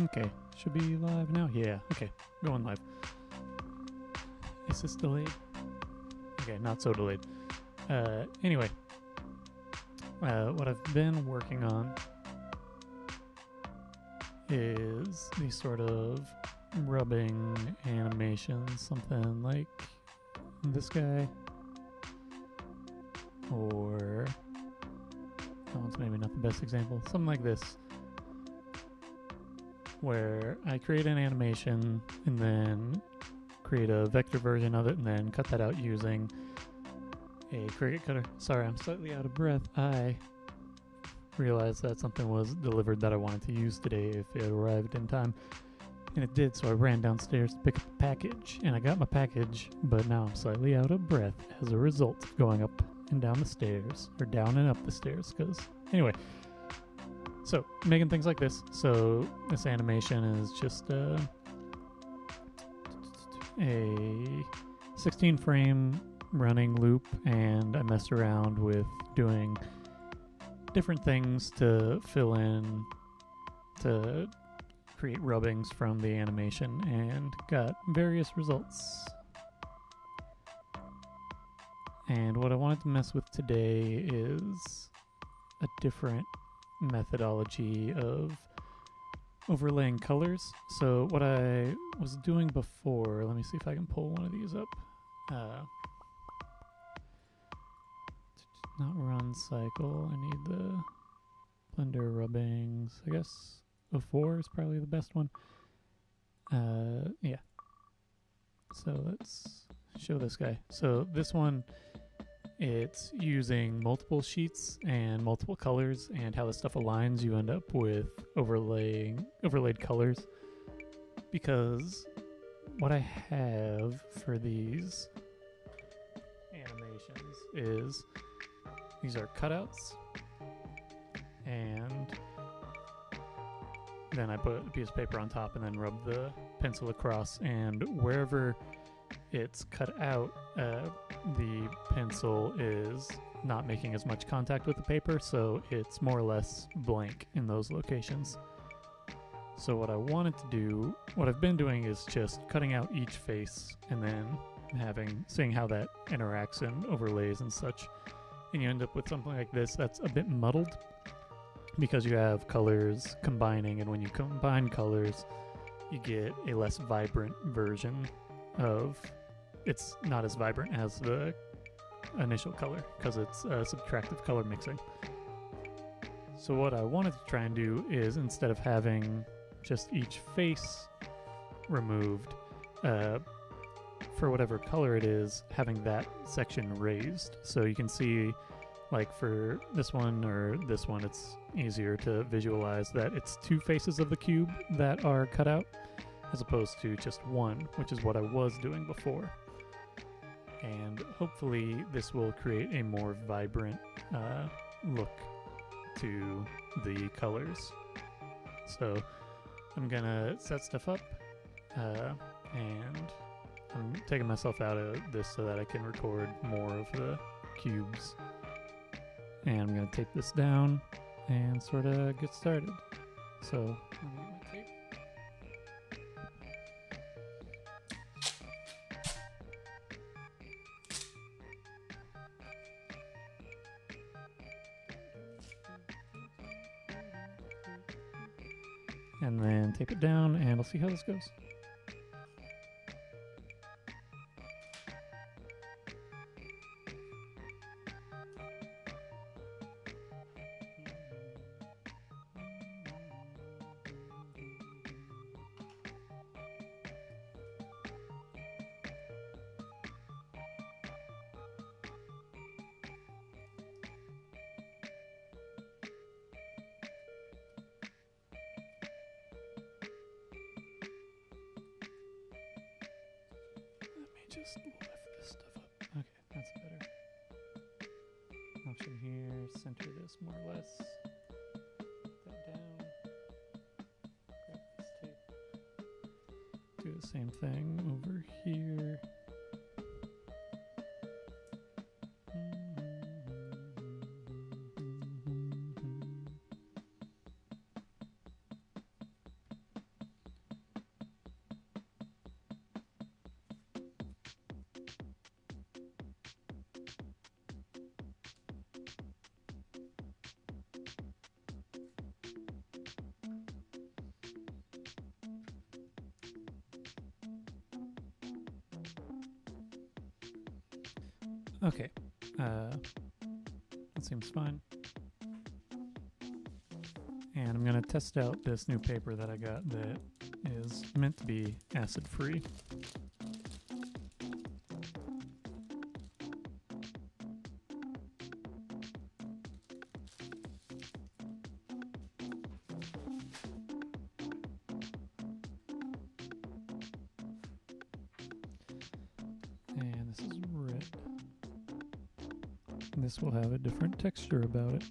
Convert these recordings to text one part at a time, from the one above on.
Okay, should be live now. Yeah, okay, going live. Is this delayed? Okay, not so delayed. Anyway, what I've been working on is these sort of rubbing animations, something like this guy, or that one's maybe not the best example, something like this, where I create an animation and then create a vector version of it and then cut that out using a Cricut cutter. Sorry, I'm slightly out of breath. I realized that something was delivered that I wanted to use today if it arrived in time. And it did, so I ran downstairs to pick up the package. And I got my package, but now I'm slightly out of breath as a result of going up and down the stairs. Or down and up the stairs, because... Anyway. So, making things like this. So, this animation is just a 16 frame running loop, and I messed around with doing different things to fill in, to create rubbings from the animation, and got various results. And what I wanted to mess with today is a different methodology of overlaying colors. So what I was doing before, let me see if I can pull one of these up. Not run cycle, I need the Blender rubbings. I guess 04 is probably the best one. Yeah. So let's show this guy. So this one, it's using multiple sheets and multiple colors, and how the stuff aligns, you end up with overlaid colors. Because what I have for these animations is these are cutouts, and then I put a piece of paper on top and then rub the pencil across, and wherever it's cut out, the pencil is not making as much contact with the paper, so it's more or less blank in those locations. So what I wanted to do, what I've been doing, is just cutting out each face and then seeing how that interacts and overlays and such. And you end up with something like this that's a bit muddled because you have colors combining, and when you combine colors, you get a less vibrant version of... It's not as vibrant as the initial color because it's subtractive color mixing. So what I wanted to try and do is, instead of having just each face removed for whatever color it is, having that section raised. So you can see, like for this one or this one, it's easier to visualize that it's two faces of the cube that are cut out as opposed to just one, which is what I was doing before. And hopefully this will create a more vibrant look to the colors. So I'm gonna set stuff up, and I'm taking myself out of this so that I can record more of the cubes. And I'm gonna tape this down and sort of get started. So let me get my tape. And then tape it down, and I'll see how this goes. Just lift this stuff up. Okay, that's better. Option here, center this more or less. Put that down. Grab this tape. Do the same thing over here. Okay, that seems fine. And I'm going to test out this new paper that I got that is meant to be acid-free. And this is red. This will have a different texture about it.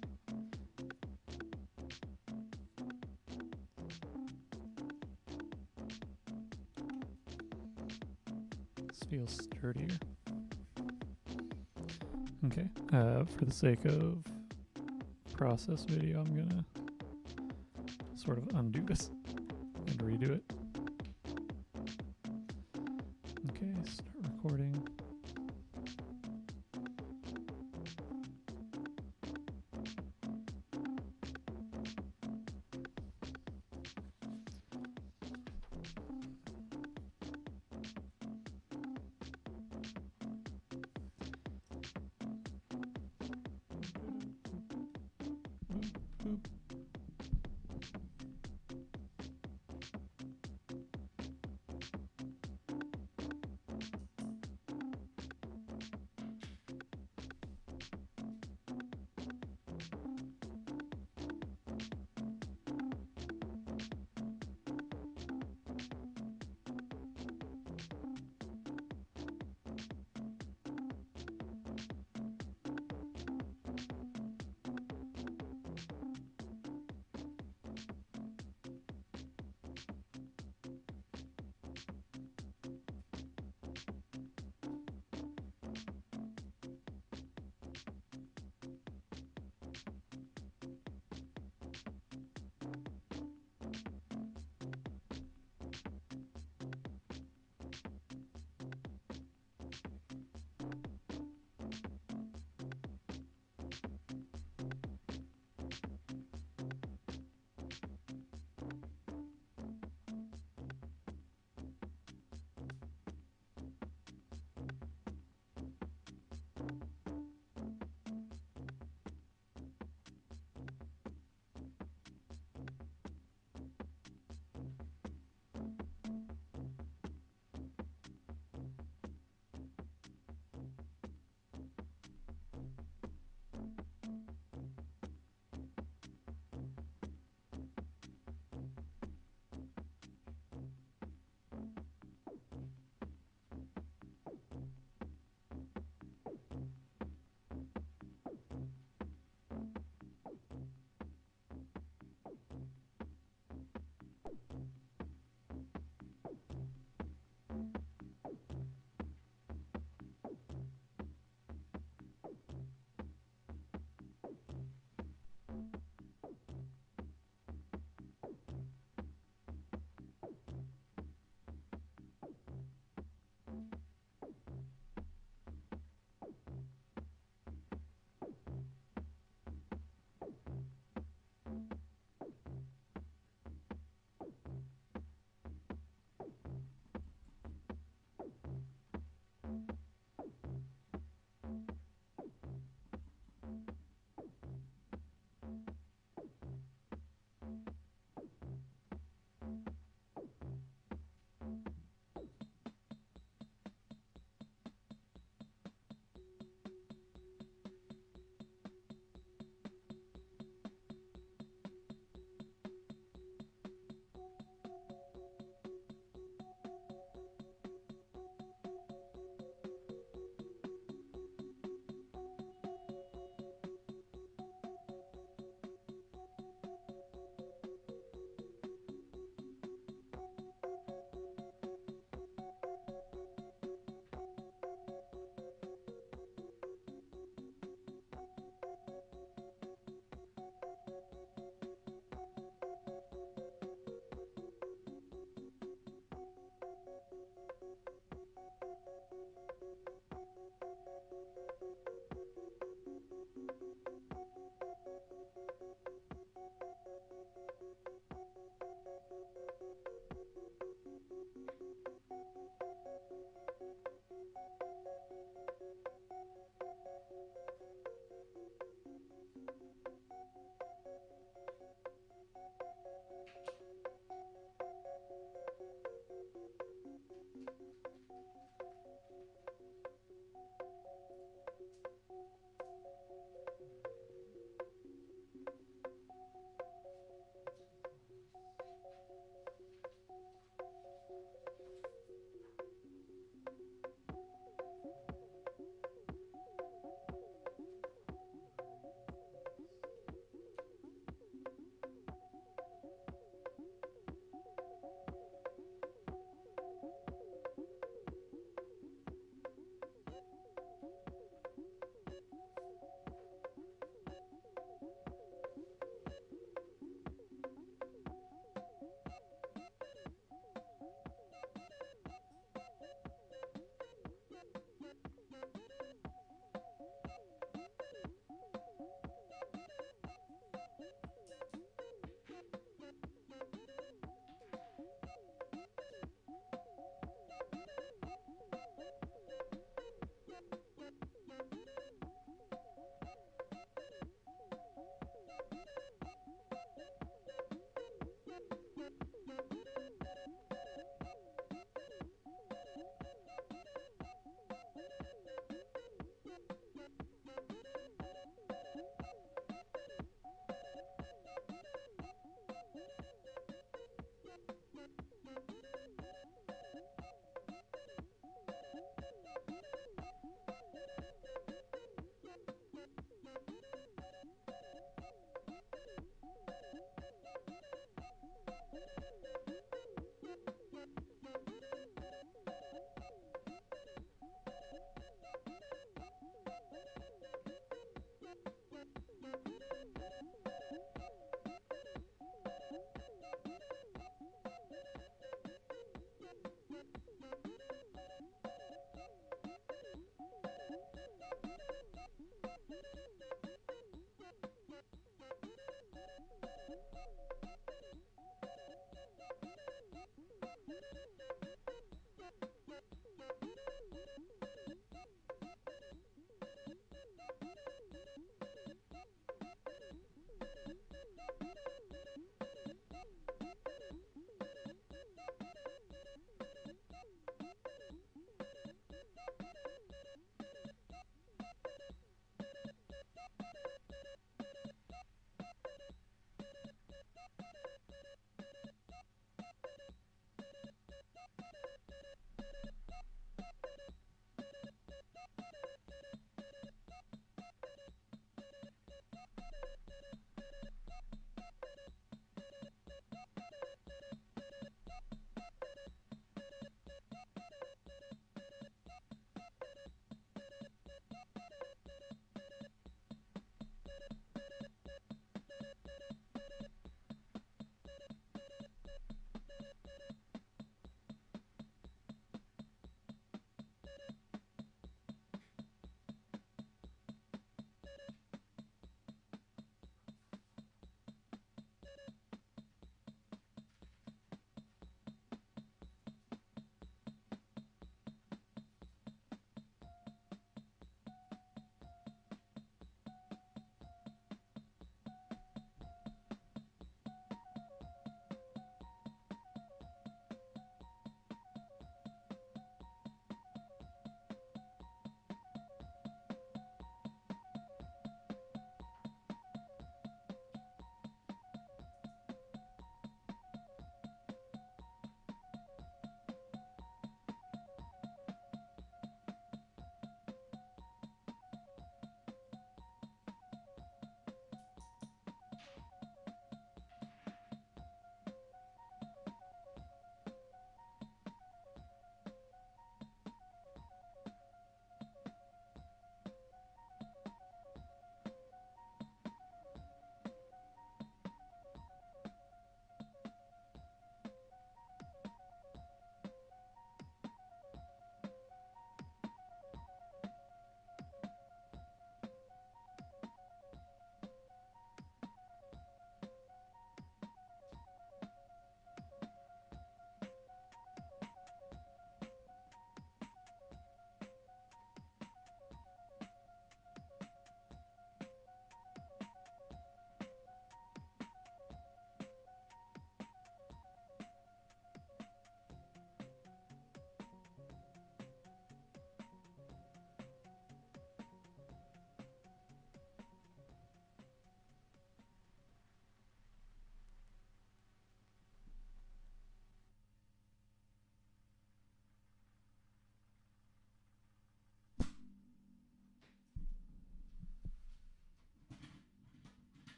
This feels sturdier. Okay, for the sake of process video, I'm gonna sort of undo this and redo it. Okay, start recording.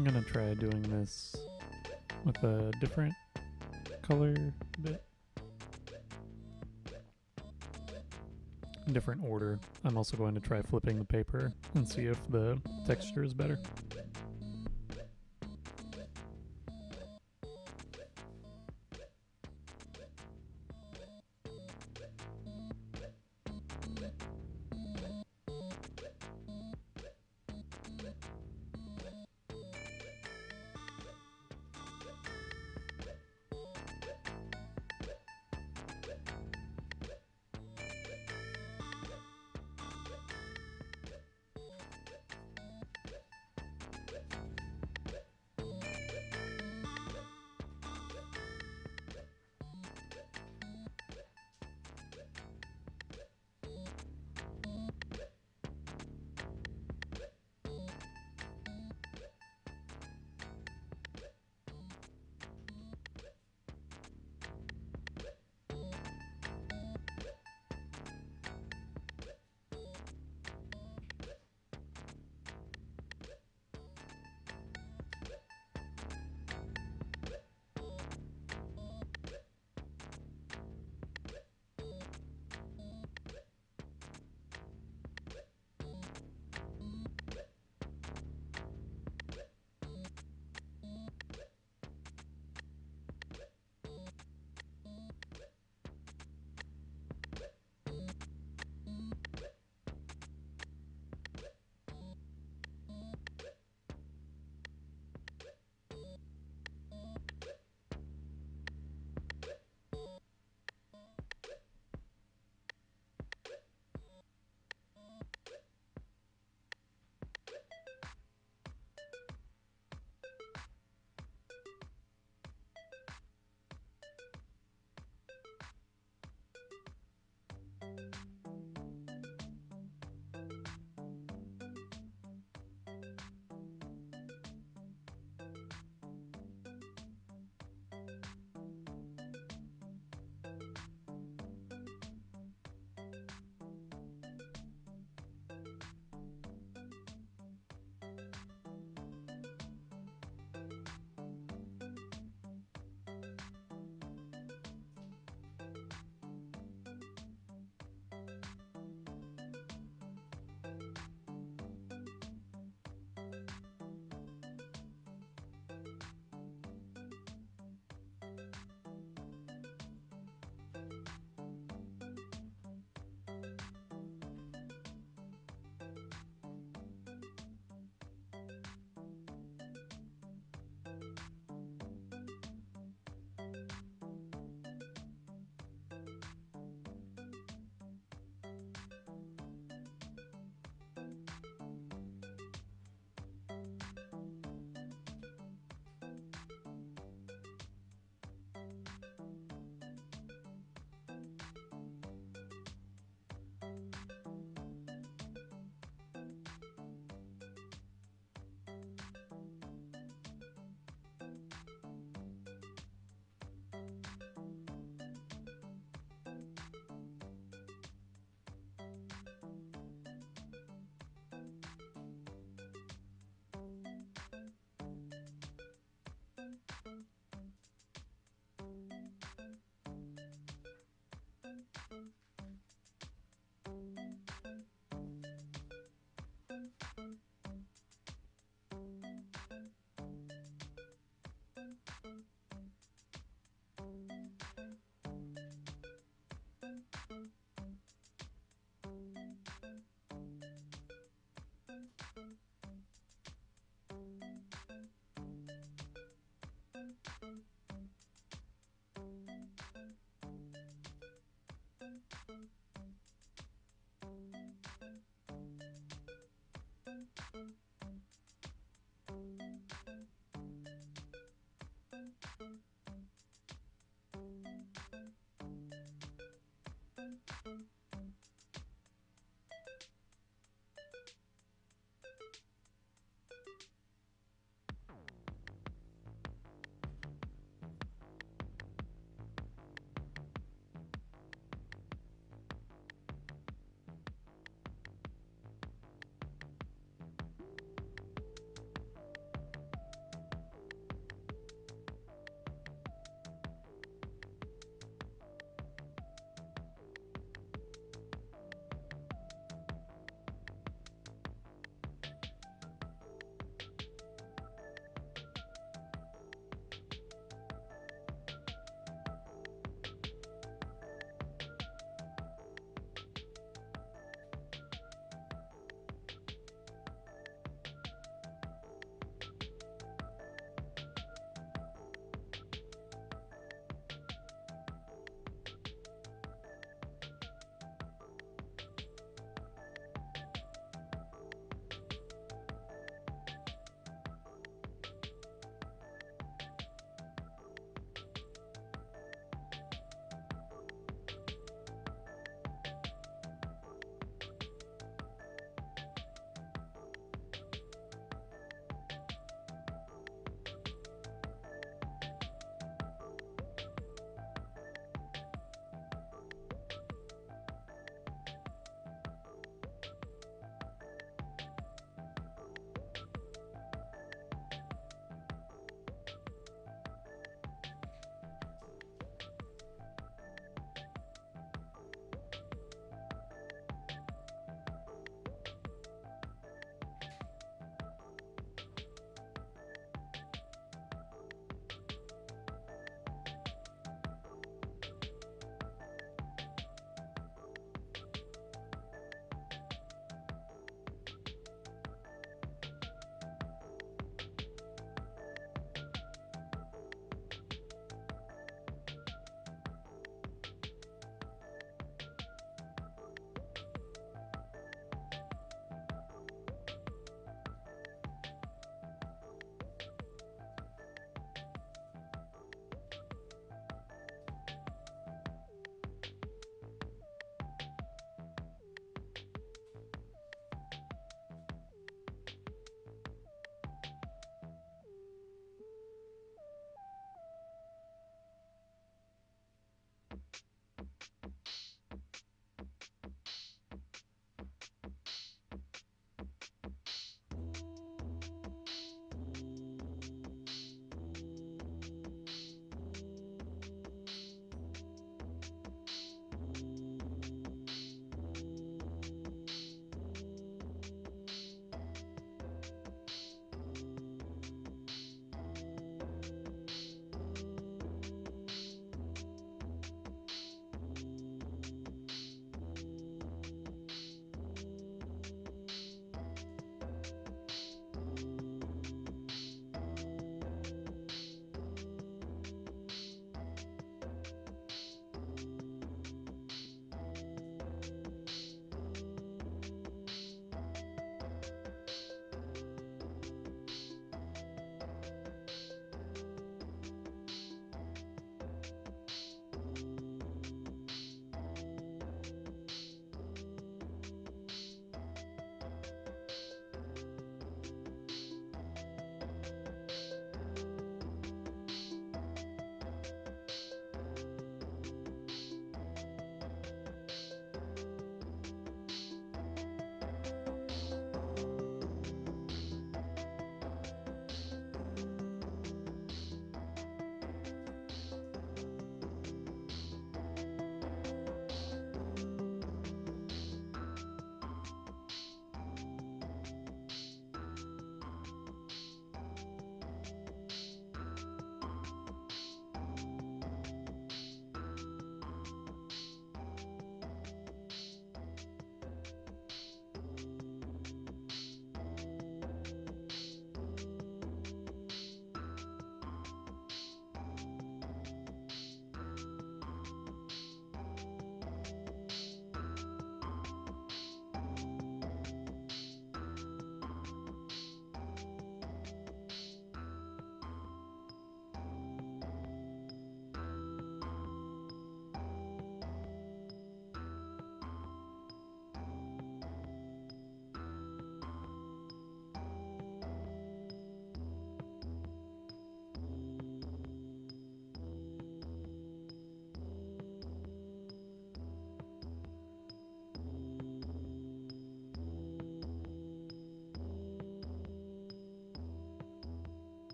I'm gonna try doing this with a different color bit. Different order. I'm also going to try flipping the paper and see if the texture is better.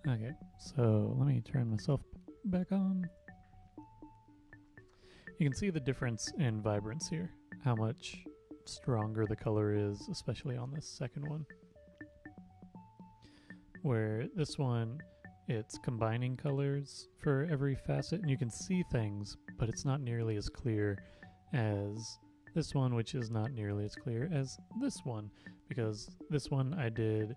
Okay, so let me turn myself back on. You can see the difference in vibrance here, how much stronger the color is, especially on this second one. Where this one, it's combining colors for every facet, and you can see things, but it's not nearly as clear as this one, which is not nearly as clear as this one, because this one I did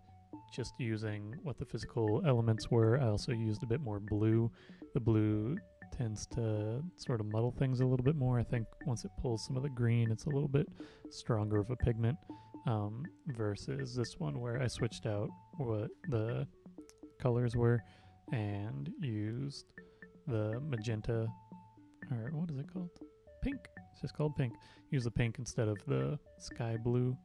just using what the physical elements were. I also used a bit more blue. The blue tends to sort of muddle things a little bit more. I think once it pulls some of the green, it's a little bit stronger of a pigment, versus this one where I switched out what the colors were and used the magenta, or what is it called? Pink. It's just called pink. Use the pink instead of the sky blue,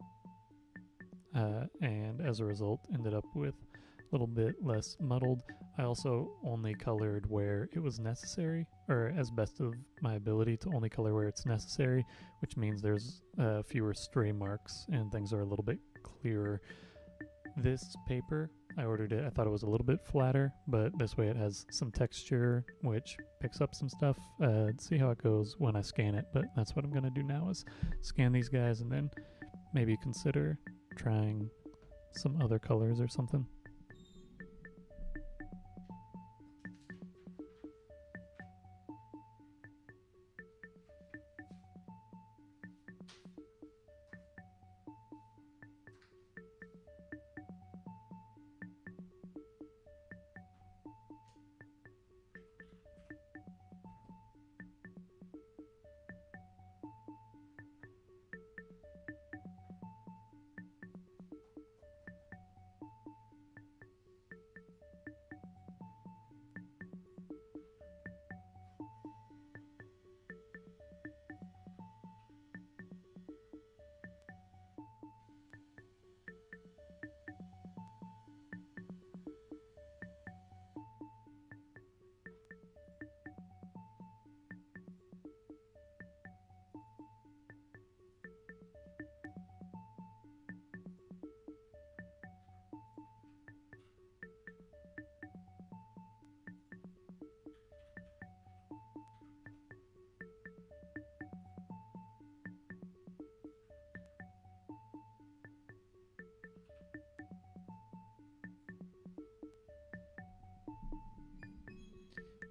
and as a result ended up with a little bit less muddled. I also only colored where it was necessary, or as best of my ability to only color where it's necessary, which means there's fewer stray marks and things are a little bit clearer. This paper, I ordered it, I thought it was a little bit flatter, but this way it has some texture, which picks up some stuff. See how it goes when I scan it, but that's what I'm going to do now, is scan these guys and then maybe consider trying some other colors or something.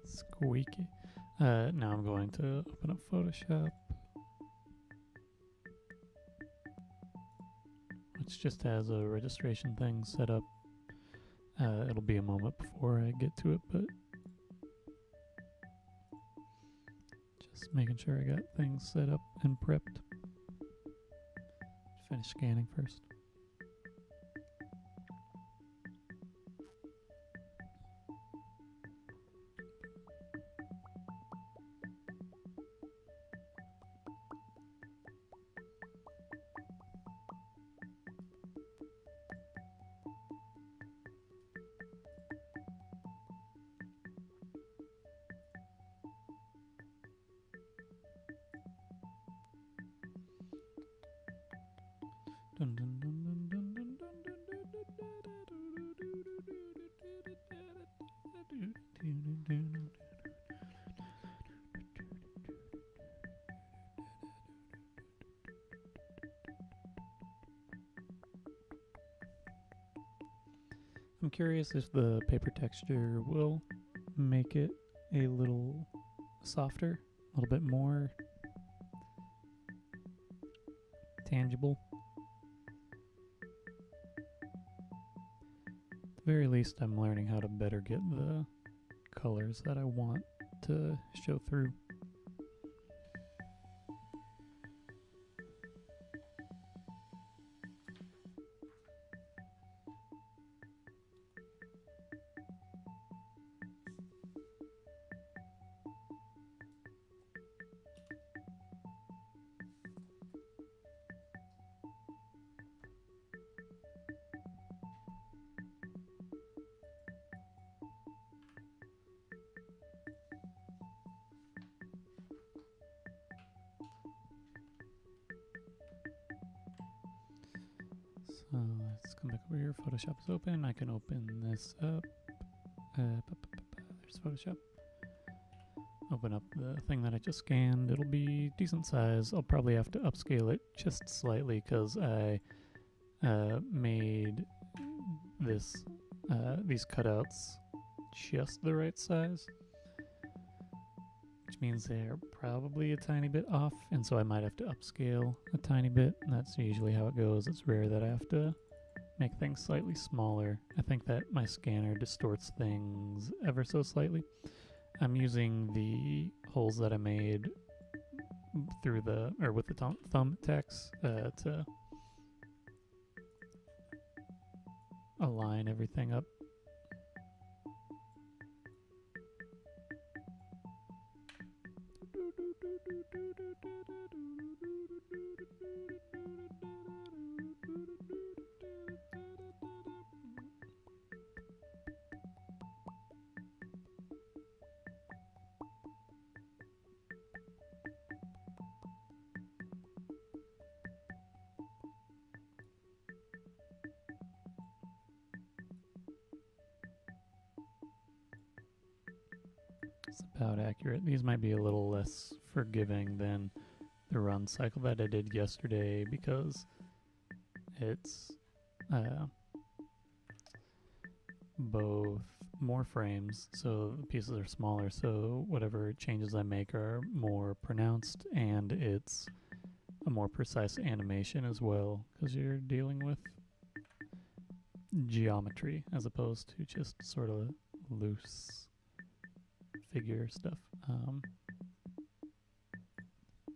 Squeaky. Now I'm going to open up Photoshop, which just has a registration thing set up. It'll be a moment before I get to it, but just making sure I got things set up and prepped. Finish scanning first. Dun, dun, dun, dun, dun, dun, dun, I'm curious if the paper texture will make it a little softer, a little bit more tangible. At the very least, I'm learning how to better get the colors that I want to show through. So let's come back over here. Photoshop is open. I can open this up There's Photoshop. Open up the thing that I just scanned. It'll be decent size. I'll probably have to upscale it just slightly because I made these cutouts just the right size, which means they're probably a tiny bit off, and so I might have to upscale a tiny bit. That's usually how it goes. It's rare that I have to make things slightly smaller. I think that my scanner distorts things ever so slightly. I'm using the holes that I made through with the thumbtacks to align everything up. It's about accurate. These might be a little less forgiving than the run cycle that I did yesterday because it's both more frames, so the pieces are smaller, so whatever changes I make are more pronounced, and it's a more precise animation as well because you're dealing with geometry as opposed to just sort of loose figure stuff.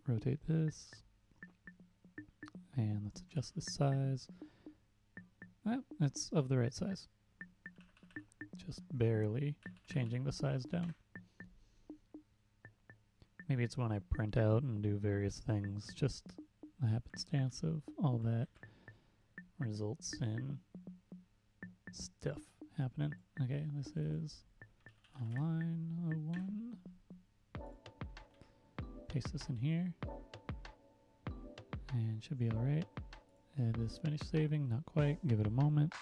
Rotate this, and let's adjust the size. It's of the right size. Just barely changing the size down. Maybe it's when I print out and do various things, just the happenstance of all that results in stuff happening. Okay, this is line 01. Paste this in here, and should be alright. This finish saving, not quite. Give it a moment.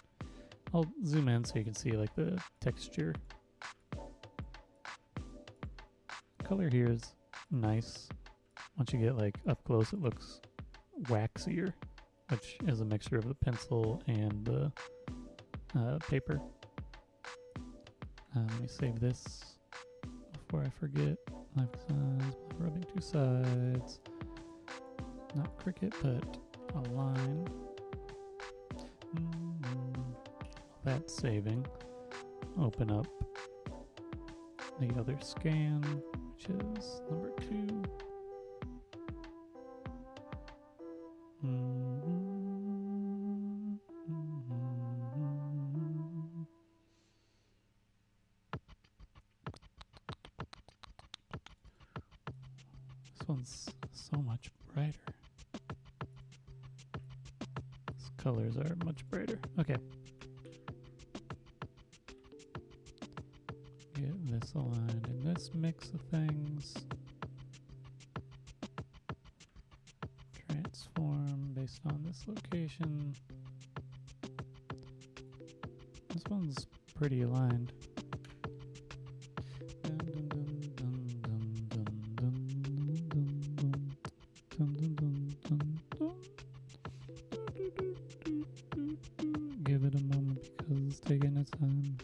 I'll zoom in so you can see like the texture. Color here is nice. Once you get like up close, it looks waxier, which is a mixture of the pencil and the paper. Let me save this before I forget. Life size, rubbing two sides. Not Cricut, but Align. That's saving. Open up the other scan, which is number 2. This one's so much brighter. These colors are much brighter. Okay. Get this aligned in this mix of things. Transform based on this location. This one's pretty aligned. Give it a moment because it's taking its time.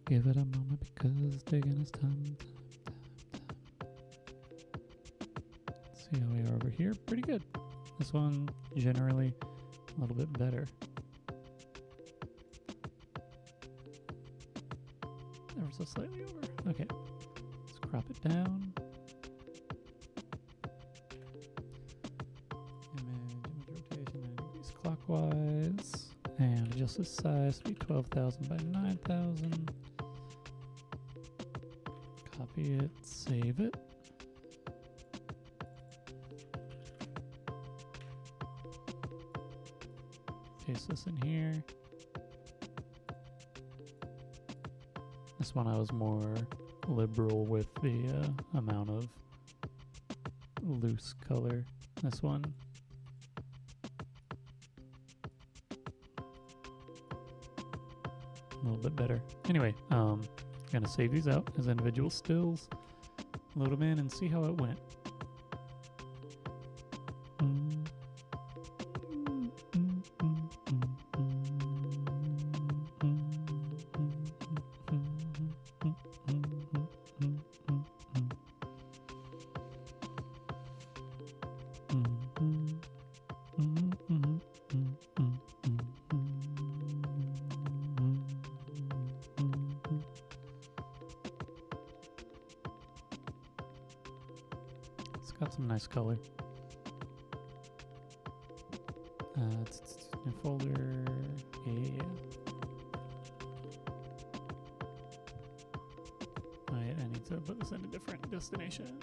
Give it a moment because it's taking its time. Let's see how we are over here. Pretty good. This one generally a little bit better. Ever so slightly over. Okay. Let's crop it down. Image rotation 90 degrees clockwise. And adjust the size to be 12,000 by 9,000. Copy it, save it. Paste this in here. This one I was more liberal with the amount of loose color. This one, a little bit better. Anyway, gonna save these out as individual stills, load them in, and see how it went. It's got some nice color. New folder, yeah. Wait, I need to put this in a different destination.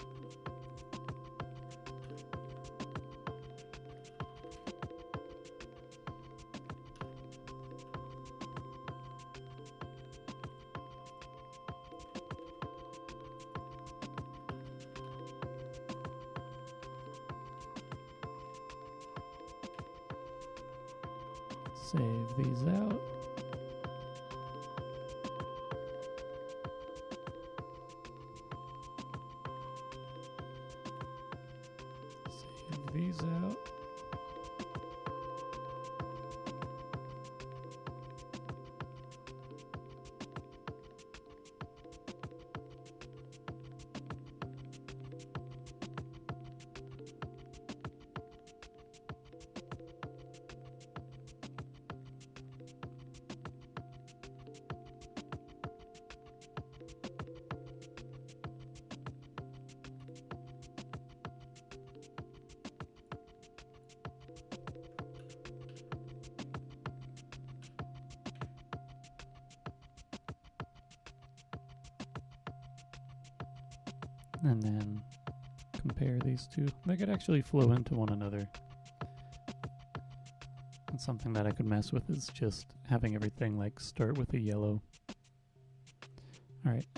Save these out. Save these out. And then compare these two. They could actually flow into one another. And something that I could mess with is just having everything like start with a yellow. Alright,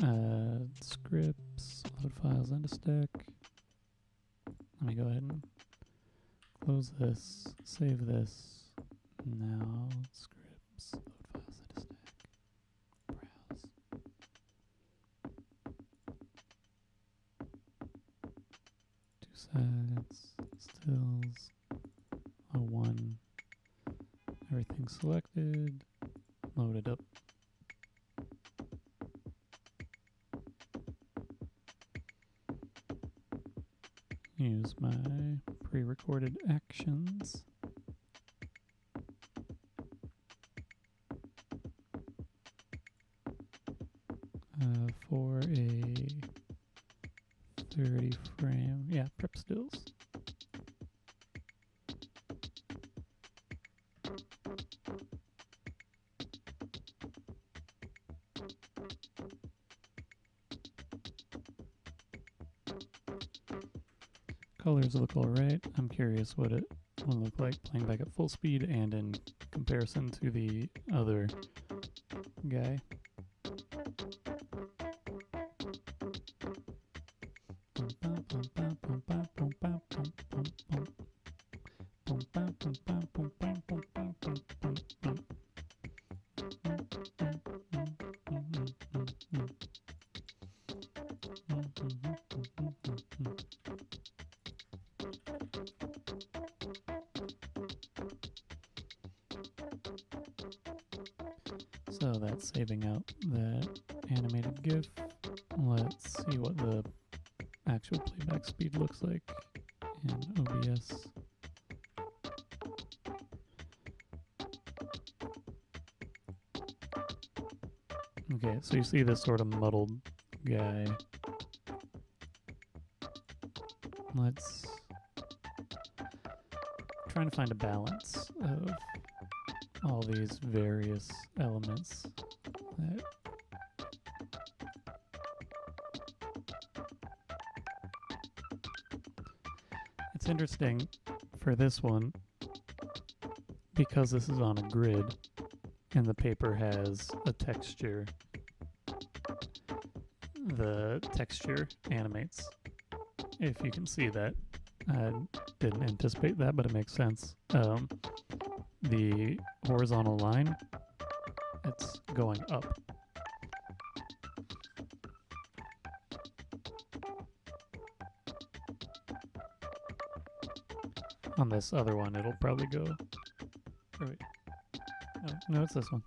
scripts, load files into stack. Let me go ahead and close this, save this. Now scripts, load files into stack. Browse. Sides, stills, O1, everything selected, load it up. Use my pre-recorded actions. For a 30 frame, yeah, prep stills. Colors look alright. I'm curious what it will look like playing back at full speed and in comparison to the other guy. So that's saving out that animated GIF. Let's see what the actual playback speed looks like in OBS. Okay, so you see this sort of muddled guy. Let's trying to find a balance of all these various elements that it's interesting for this one because this is on a grid and the paper has a texture. The texture animates. If you can see that, I didn't anticipate that, but it makes sense. The horizontal line, it's going up. On this other one, it'll probably go... Oh, wait. Oh, no, it's this one.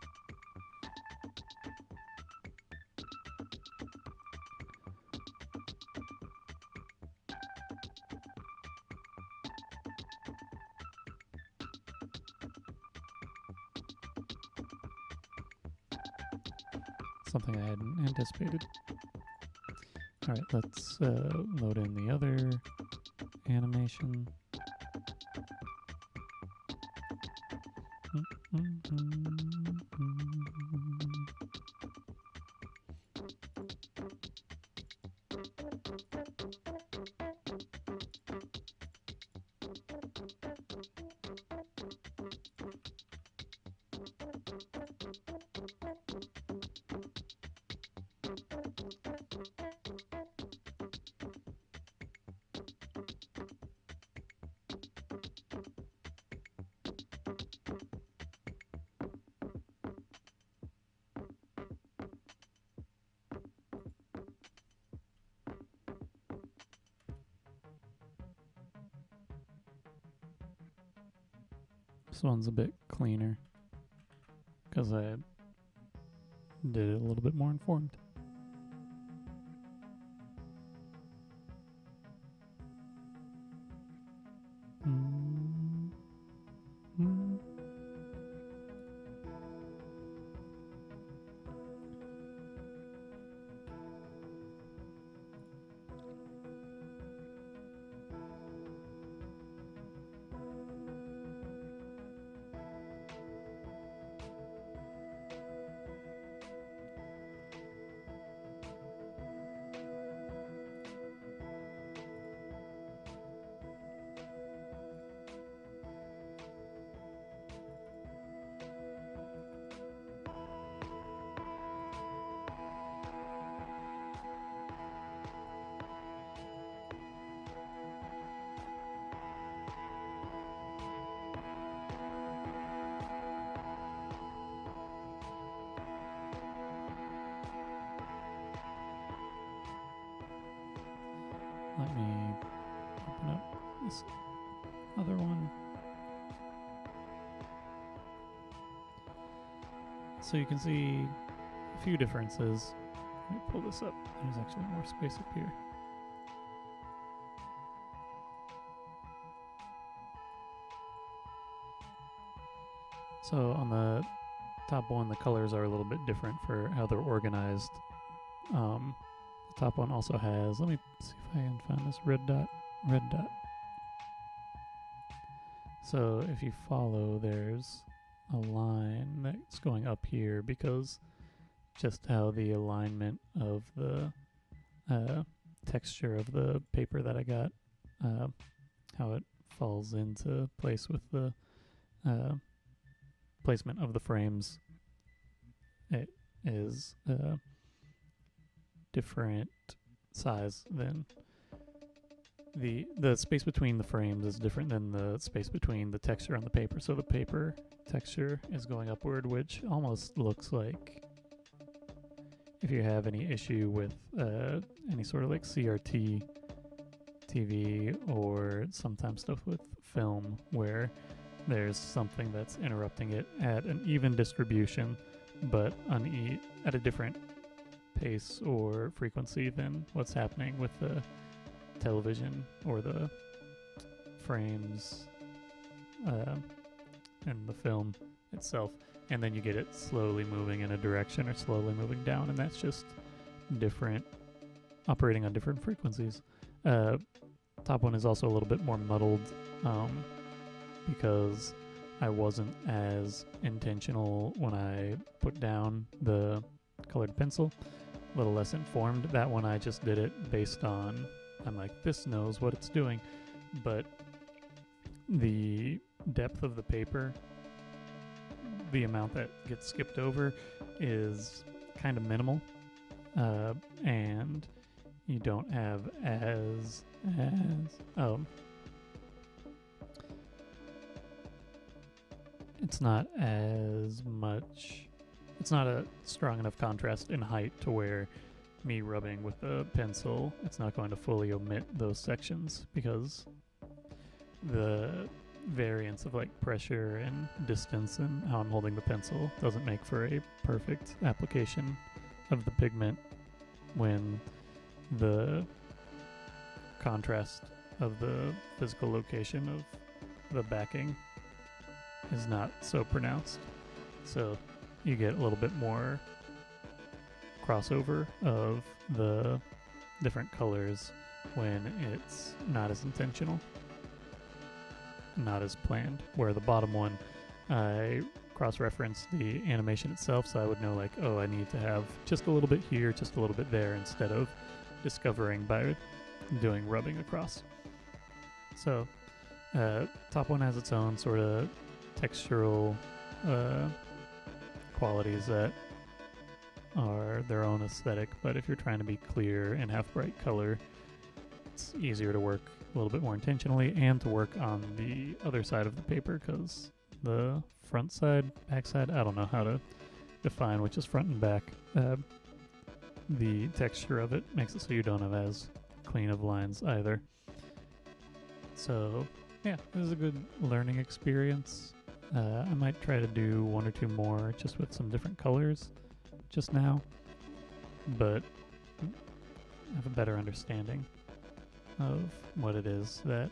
Something I hadn't anticipated. Alright, let's load in the other animation. This one's a bit cleaner because I did it a little bit more informed. Let me open up this other one. So you can see a few differences. Let me pull this up. There's actually more space up here. So on the top one, the colors are a little bit different for how they're organized. The top one also has, let me see if I can find this red dot. So if you follow, there's a line that's going up here because just how the alignment of the texture of the paper that I got, how it falls into place with the placement of the frames. It is different size than the space between the frames is different than the space between the texture on the paper. So the paper texture is going upward, which almost looks like if you have any issue with any sort of like CRT TV or sometimes stuff with film where there's something that's interrupting it at an even distribution but at a different pace or frequency than what's happening with the television or the frames and the film itself, and then you get it slowly moving in a direction or slowly moving down, and that's just different, operating on different frequencies. Top one is also a little bit more muddled because I wasn't as intentional when I put down the colored pencil, a little less informed. That one I just did it based on, I'm like, this knows what it's doing, but the depth of the paper, the amount that gets skipped over is kind of minimal, and you don't have it's not as much it's not a strong enough contrast in height to where me rubbing with the pencil, it's not going to fully omit those sections because the variance of like pressure and distance and how I'm holding the pencil doesn't make for a perfect application of the pigment when the contrast of the physical location of the backing is not so pronounced. So you get a little bit more crossover of the different colors when it's not as intentional, not as planned. Where the bottom one, I cross-reference the animation itself, so I would know like, oh, I need to have just a little bit here, just a little bit there, instead of discovering by doing rubbing across. So top one has its own sort of textural qualities that are their own aesthetic, but if you're trying to be clear and have bright color, it's easier to work a little bit more intentionally and to work on the other side of the paper, because the front side, back side, I don't know how to define which is front and back. The texture of it makes it so you don't have as clean of lines either. So yeah, this is a good learning experience. I might try to do one or two more just with some different colors just now, but have a better understanding of what it is that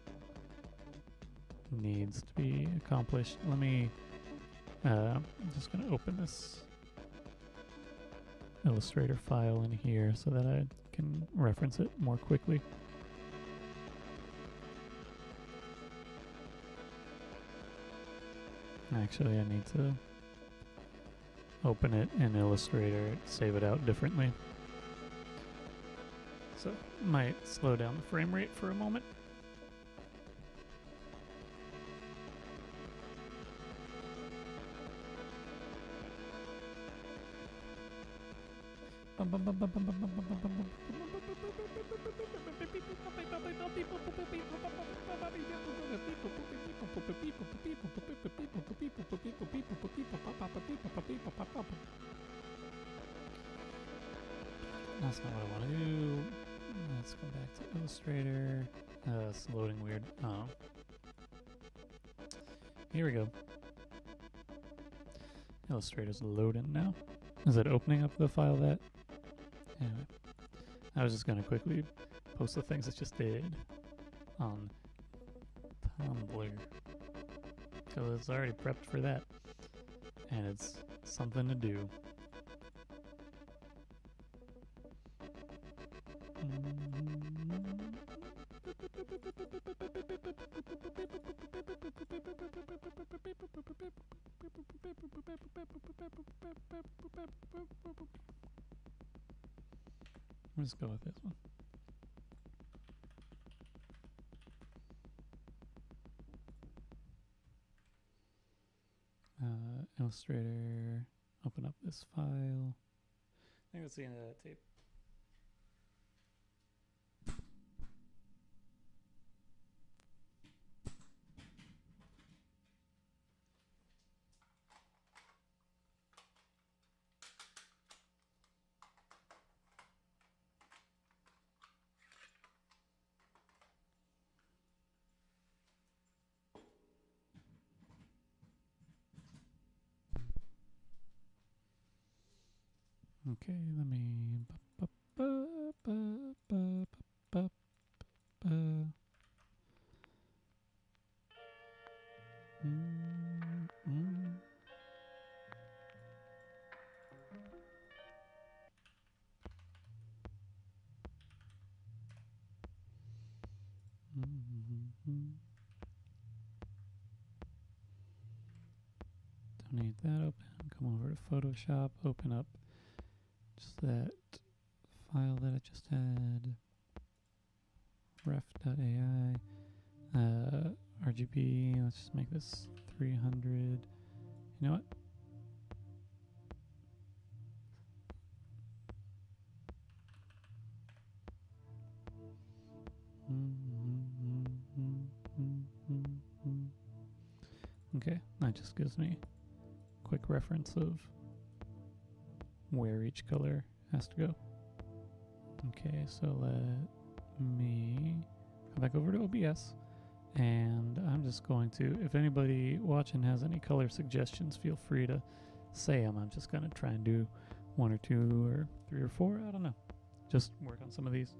needs to be accomplished. Let me, I'm just going to open this Illustrator file in here so that I can reference it more quickly. Actually, I need to open it in Illustrator, save it out differently. So, might slow down the frame rate for a moment. That's not what I want to do. Let's go back to Illustrator. It's loading weird. Oh. Here we go. Illustrator's loading now. Is it opening up the file that? Anyway. I was just going to quickly post the things I just did on Tumblr. Because it's already prepped for that. And it's something to do. Let's go with this one. Illustrator, open up this file. I think that's the end of that tape. Okay, let me. Don't need that open. Come over to Photoshop, open up just that file that I just had, ref.ai, RGB, let's just make this 300, you know what? Okay, that just gives me a quick reference of where each color has to go. Okay, so let me come back over to OBS, and I'm just going to, if anybody watching has any color suggestions, feel free to say them. I'm just going to try and do 1 or 2 or 3 or 4, I don't know. Just work on some of these.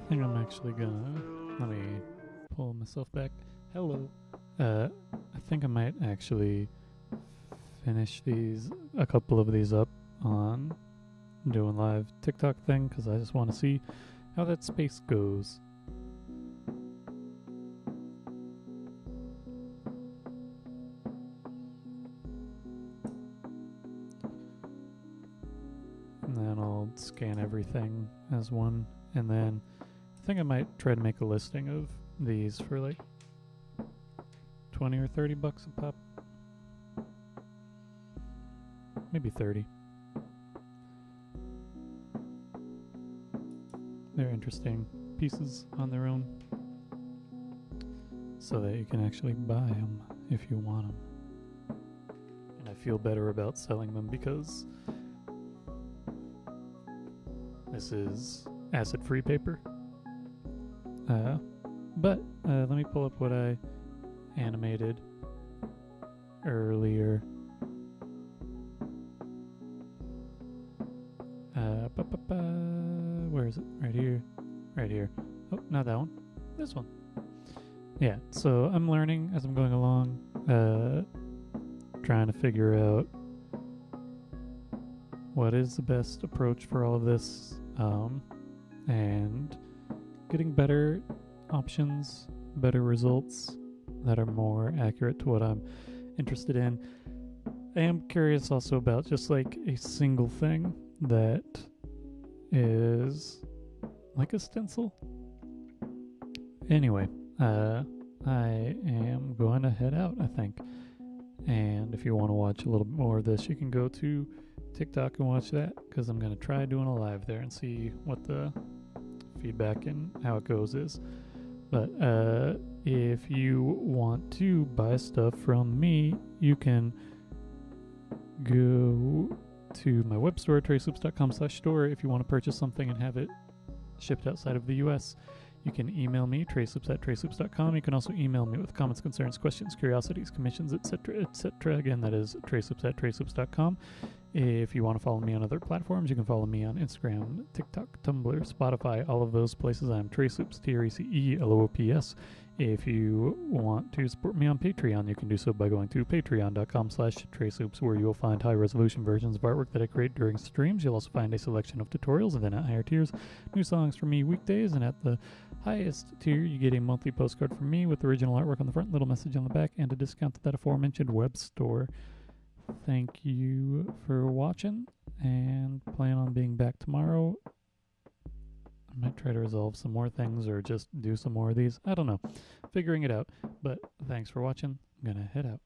think I'm actually gonna, let me pull myself back. Hello. I think I might actually finish a couple of these up on doing live TikTok thing, because I just want to see how that space goes. And then I'll scan everything as one, and then I think I might try to make a listing of these for like 20 or 30 bucks a pop. Maybe 30. They're interesting pieces on their own, so that you can actually buy them if you want them. And I feel better about selling them because this is acid-free paper. But let me pull up what I animated earlier. Where is it? Right here. Right here. Oh, not that one. This one. Yeah, so I'm learning as I'm going along, trying to figure out what is the best approach for all of this, and getting better options, better results that are more accurate to what I'm interested in. I am curious also about just like a single thing that is like a stencil. Anyway, I am going to head out, I think. And if you want to watch a little bit more of this, you can go to TikTok and watch that, because I'm going to try doing a live there and see what the feedback and how it goes is. But if you want to buy stuff from me, you can go to my web store, traceloops.com/store. If you want to purchase something and have it shipped outside of the US, you can email me, traceloops@traceloops.com. You can also email me with comments, concerns, questions, curiosities, commissions, etc., etc. Again, that is traceloops@traceloops.com. If you want to follow me on other platforms, you can follow me on Instagram, TikTok, Tumblr, Spotify, all of those places. I'm Traceloops, TRECELOOPS. If you want to support me on Patreon, you can do so by going to patreon.com/traceloops, where you will find high-resolution versions of artwork that I create during streams. You'll also find a selection of tutorials, and then at higher tiers, new songs from me weekdays, and at the highest tier, you get a monthly postcard from me with original artwork on the front, little message on the back, and a discount to that aforementioned web store. Thank you for watching, and plan on being back tomorrow. I might try to resolve some more things or just do some more of these. I don't know. Figuring it out. But thanks for watching. I'm going to head out.